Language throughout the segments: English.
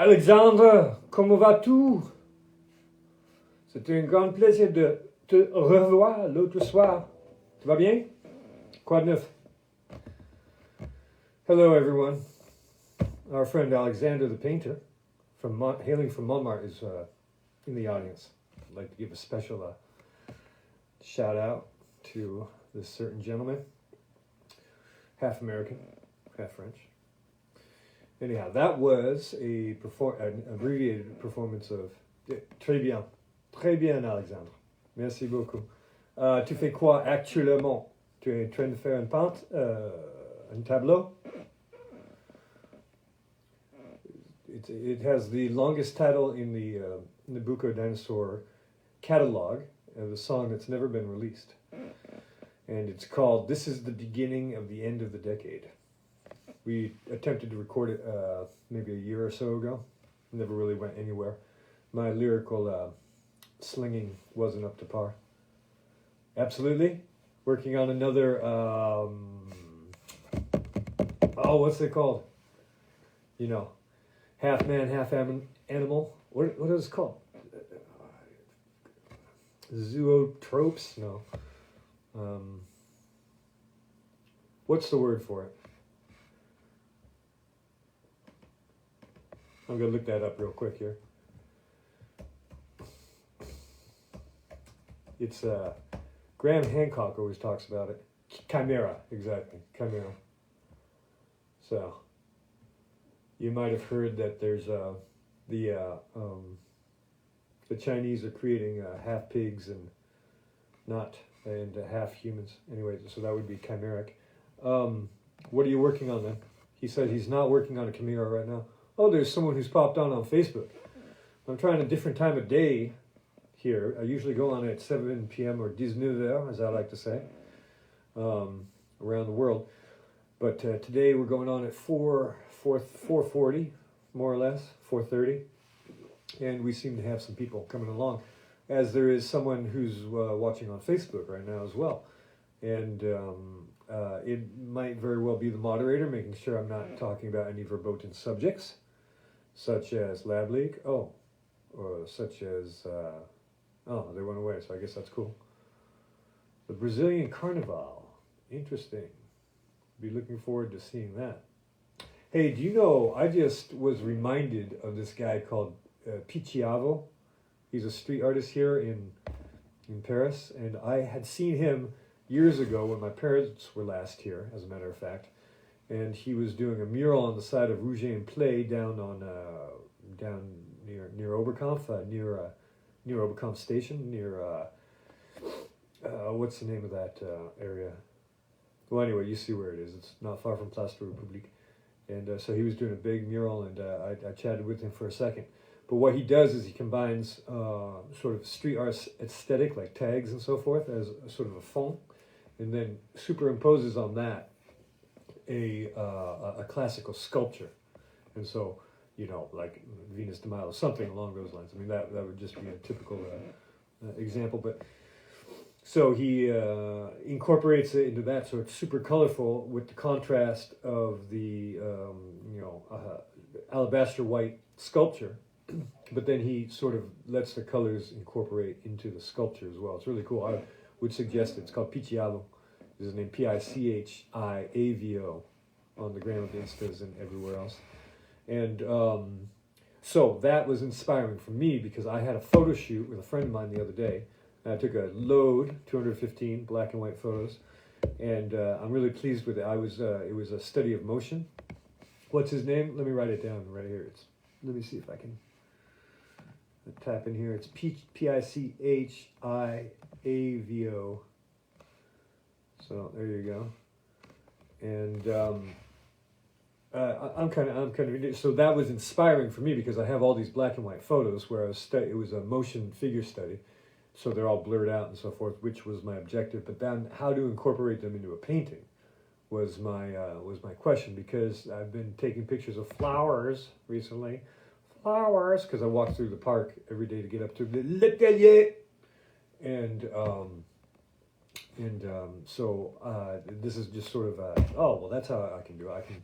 Alexandre, comment vas-tu? C'était un grand plaisir de te revoir l'autre soir. Tu vas bien? Quoi de neuf? Hello, everyone. Our friend Alexander the painter, hailing from Montmartre, is in the audience. I'd like to give a special shout out to this certain gentleman, half American, half French. Anyhow, that was an abbreviated performance of Très bien. Très bien, Alexandre. Merci beaucoup. Tu fais quoi actuellement? Tu es en train de faire un tableau? It has the longest title in the Nabucco Dinosaur catalogue of a song that's never been released. And it's called This is the Beginning of the End of the Decade. We attempted to record it maybe a year or so ago. Never really went anywhere. My lyrical slinging wasn't up to par. Absolutely. Working on another, what's it called? You know, half man, half animal. What is it called? Zootropes? No. What's the word for it? I'm going to look that up real quick here. It's Graham Hancock always talks about it. Chimera, exactly. Chimera. So, you might have heard that there's the Chinese are creating half pigs and half humans. Anyway, so that would be chimeric. What are you working on then? He said he's not working on a chimera right now. Oh, there's someone who's popped on Facebook. I'm trying a different time of day here. I usually go on at 7 p.m. or 19h, as I like to say, around the world. But today we're going on at 4:40, more or less, 4:30. And we seem to have some people coming along, as there is someone who's watching on Facebook right now as well. And it might very well be the moderator, making sure I'm not talking about any verboten subjects, such as lab leak, or such as, they went away, so I guess that's cool. The Brazilian Carnival, interesting. Be looking forward to seeing that. Hey, do you know, I just was reminded of this guy called Picciavo. He's a street artist here in Paris, and I had seen him years ago when my parents were last here, as a matter of fact, and he was doing a mural on the side of Rouge and Play down near Oberkampf, near Oberkampf Station, near what's the name of that area? Well, anyway, you see where it is. It's not far from Place de la République, and so he was doing a big mural, and I chatted with him for a second. But what he does is he combines sort of street art aesthetic, like tags and so forth, as a sort of a fond, and then superimposes on that a classical sculpture. And so, you know, like Venus de Milo, something along those lines. I mean, that would just be a typical example. But so he incorporates it into that, so it's super colorful with the contrast of the alabaster white sculpture. But then he sort of lets the colors incorporate into the sculpture as well. It's really cool. I would suggest it's called Picciavo. His name Pichiavo on the gram of Instas and everywhere else. And so that was inspiring for me because I had a photo shoot with a friend of mine the other day. And I took a load, 215 black and white photos, and I'm really pleased with it. It was a study of motion. What's his name? Let me write it down right here. Let me see if I can tap in here. It's Pichiavo. So there you go. And I'm kind of so that was inspiring for me because I have all these black and white photos where it was a motion figure study, so they're all blurred out and so forth, which was my objective. But then how to incorporate them into a painting was my question, because I've been taking pictures of flowers recently. Flowers, because I walk through the park every day to get up to the l'atelier, and so this is just sort of that's how I can do it. I can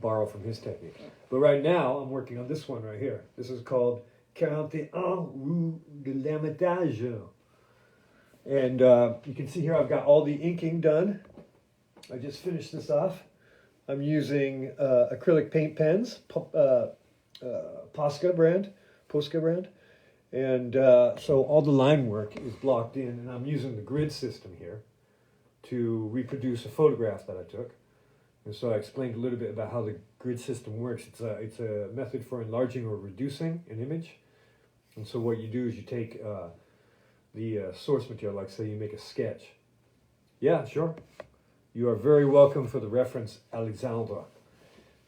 borrow from his technique. But right now, I'm working on this one right here. This is called 41 Rue de l'Hermitage. And you can see here I've got all the inking done. I just finished this off. I'm using acrylic paint pens, Posca brand. And so all the line work is blocked in, and I'm using the grid system here to reproduce a photograph that I took. And so I explained a little bit about how the grid system works. It's a method for enlarging or reducing an image. And so what you do is you take the source material, like say you make a sketch. Yeah, sure. You are very welcome for the reference, Alexandra.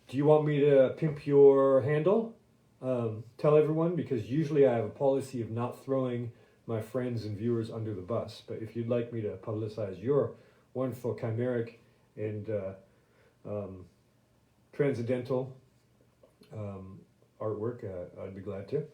Do you want me to pimp your handle? Tell everyone, because usually I have a policy of not throwing my friends and viewers under the bus. But if you'd like me to publicize your wonderful chimeric and transcendental artwork, I'd be glad to.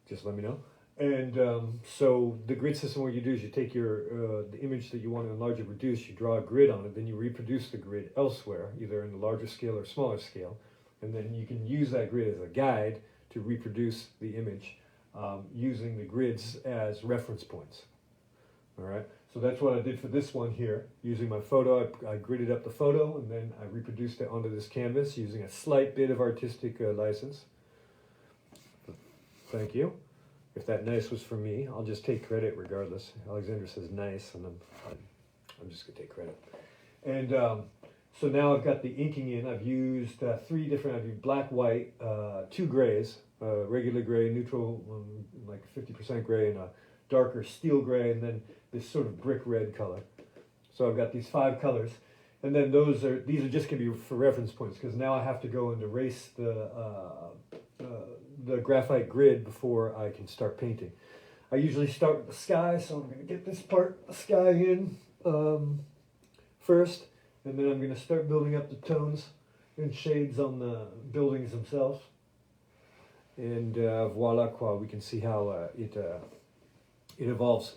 Just let me know. And so the grid system, what you do is you take your the image that you want to enlarge or reduce, you draw a grid on it, then you reproduce the grid elsewhere, either in a larger scale or smaller scale, and then you can use that grid as a guide to reproduce the image using the grids as reference points. All right, so that's what I did for this one here. Using my photo, I gridded up the photo, and then I reproduced it onto this canvas using a slight bit of artistic license. Thank you. If that nice was for me, I'll just take credit regardless. Alexander says nice, and I'm just gonna take credit. And so now I've got the inking in. I've used three different. I've used black, white, two grays, regular gray, neutral, like 50% gray, and a darker steel gray, and then this sort of brick red color. So I've got these 5 colors, and then these are just gonna be for reference points, because now I have to go and erase the graphite grid before I can start painting. I usually start with the sky, so I'm going to get this part of the sky in first, and then I'm going to start building up the tones and shades on the buildings themselves. And voila quoi, we can see how it evolves.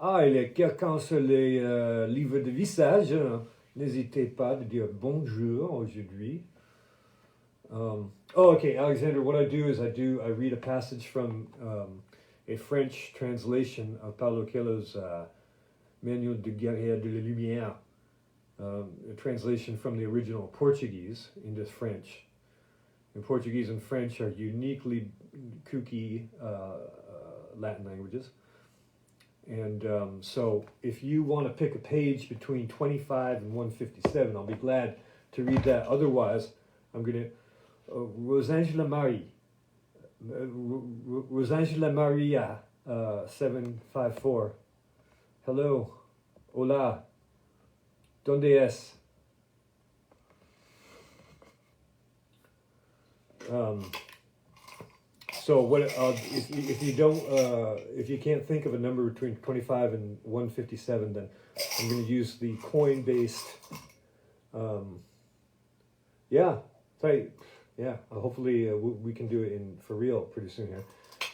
Ah, il y a quelqu'un sur les livres de visage. N'hésitez pas de dire bonjour aujourd'hui. Okay, Alexander, what I do is I read a passage from a French translation of Paulo Coelho's Manual de Guerrier de la Lumière, a translation from the original Portuguese into French. And Portuguese and French are uniquely kooky Latin languages. And so if you want to pick a page between 25 and 157, I'll be glad to read that. Otherwise, I'm going to... Rosangela Marie, Rosangela Maria, 754. Hello, hola, donde es? So what? If you don't, if you can't think of a number between 25 and 157, then I'm going to use the coin-based. Yeah, right. Yeah, hopefully we can do it for real pretty soon here.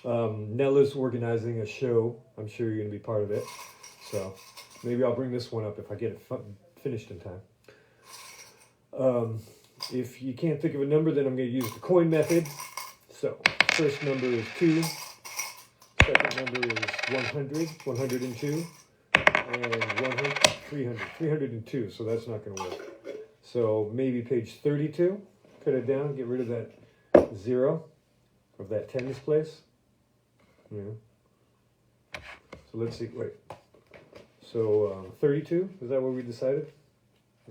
Nella's organizing a show. I'm sure you're going to be part of it. So maybe I'll bring this one up if I get it finished in time. If you can't think of a number, then I'm going to use the coin method. So first number is 2. Second number is 100, 102. And 100, 300, 302. So that's not going to work. So maybe page 32. Cut it down, get rid of that 0 of that tens place. Yeah. So let's see, wait. So 32, is that what we decided?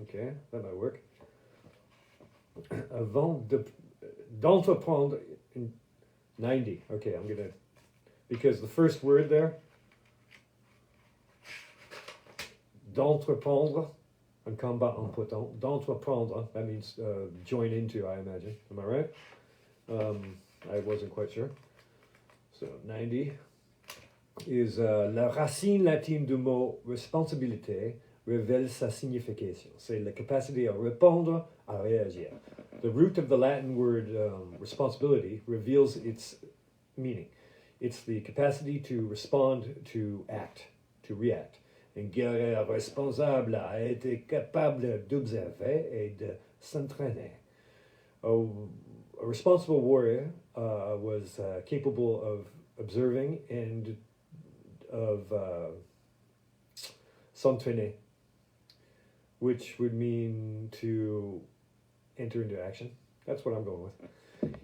Okay, that might work. Avant d'entreprendre 90. Okay, I'm gonna, because the first word there, d'entreprendre, un combat en potent, d'entreprendre, that means join into, I imagine. Am I right? I wasn't quite sure. So 90 is la racine latine du mot responsabilité révèle sa signification. C'est la capacité à répondre, à réagir. The root of the Latin word responsibility reveals its meaning. It's the capacity to respond, to act, to react. Un guerrier responsable a été capable d'observer et de s'entraîner. A responsible warrior was capable of observing and of s'entraîner, which would mean to enter into action. That's what I'm going with.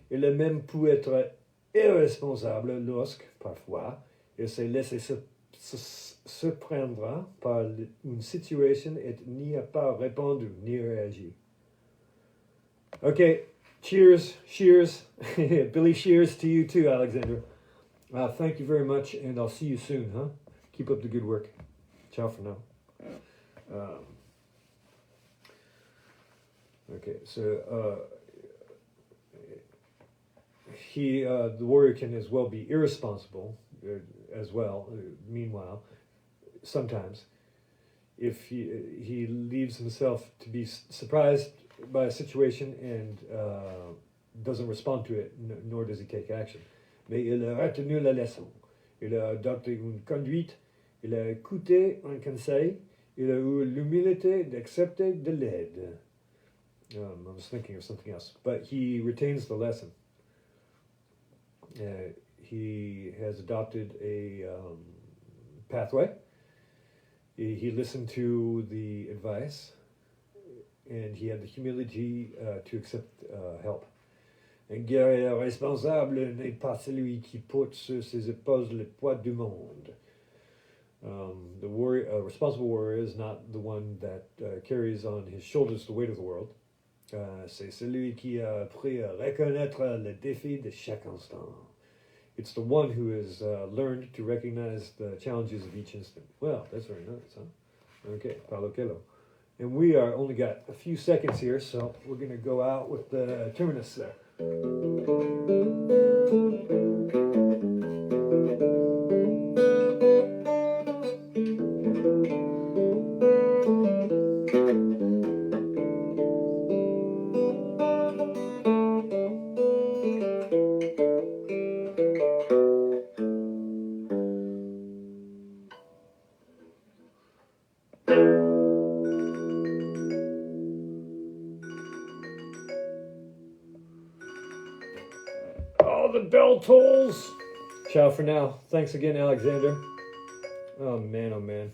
Il a même pu être irresponsable lorsque, parfois, il s'est laissé se prendre par une situation et n'y a pas répondu ni réagi. Okay, cheers, Billy Shears to you too, Alexander. Thank you very much, and I'll see you soon, huh? Keep up the good work. Ciao for now. Okay, so the warrior can as well be irresponsible as well. Meanwhile, sometimes, if he leaves himself to be surprised by a situation and doesn't respond to it, nor does he take action. Mais il a retenu la leçon. Il a adopté une conduite. Il a écouté un conseil. Il a eu l'humilité d'accepter de l'aide. I was thinking of something else, but he retains the lesson. He has adopted a pathway. He listened to the advice, and he had the humility to accept help. Un guerrier responsable n'est pas celui qui porte sur ses épaules le poids du monde. The warrior, responsible warrior is not the one that carries on his shoulders the weight of the world. C'est celui qui a appris à reconnaître le défi de chaque instant. It's the one who has learned to recognize the challenges of each instant. Well, that's very nice, huh? Okay, Paulo Coelho. And we are only got a few seconds here, so we're going to go out with the terminus there. The bell tolls. Ciao for now. Thanks again, Alexander. Oh man, oh man.